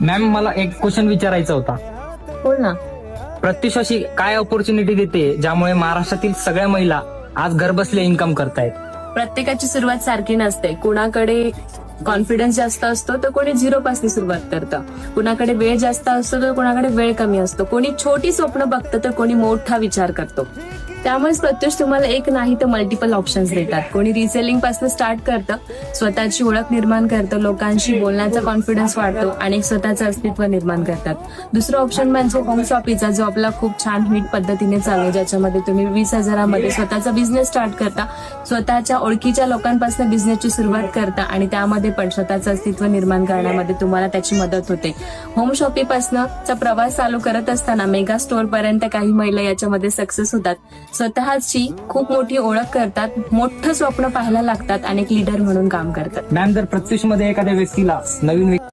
Ma'am, मला एक question विचारायचा होता. बोल ना. प्रत्युष अशी काय ऑपॉर्च्युनिटी देते ज्यामुळे महाराष्ट्रातील सगळ्या महिला आज घरबसल्या इन्कम करतायत? प्रत्येकाची सुरुवात सारखी नसते. कुणाकडे कॉन्फिडन्स जास्त असतो तर कोणी झिरो पासून सुरुवात करतं. कुणाकडे वेळ जास्त असतो तर कुणाकडे वेळ कमी असतो. कोणी छोटी स्वप्न बघतं तर कोणी मोठा विचार करतो. त्यामुळेच प्रत्युष तुम्हाला एक नाही तर मल्टिपल ऑप्शन्स देतात. कोणी रिसेलिंग पासून स्टार्ट करतं, स्वतःची ओळख निर्माण करतं, लोकांशी बोलण्याचा कॉन्फिडन्स वाढतो आणि स्वतःचं अस्तित्व निर्माण करतात. दुसरं ऑप्शन म्हणजे होम शॉपिंगचा, जो आपला खूप छान हिट पद्धतीने चालू आहे, ज्याच्यामध्ये तुम्ही 20,000मध्ये स्वतःचा बिझनेस स्टार्ट करता, स्वतःच्या ओळखीच्या लोकांपासून बिझनेसची सुरुवात करता आणि त्यामध्ये पण स्वतःचं अस्तित्व निर्माण करण्यामध्ये तुम्हाला त्याची मदत होते. होम शॉपिंग पासूनचा प्रवास चालू करत असताना मेगा स्टोअर पर्यंत काही महिला याच्यामध्ये सक्सेस होतात. स्वतःची खूप मोठी ओळख करतात, मोठं स्वप्न पाहायला लागतात आणि एक लीडर म्हणून काम करतात. मॅम, जर प्रत्युष मध्ये एखाद्या व्यक्तीला नवीन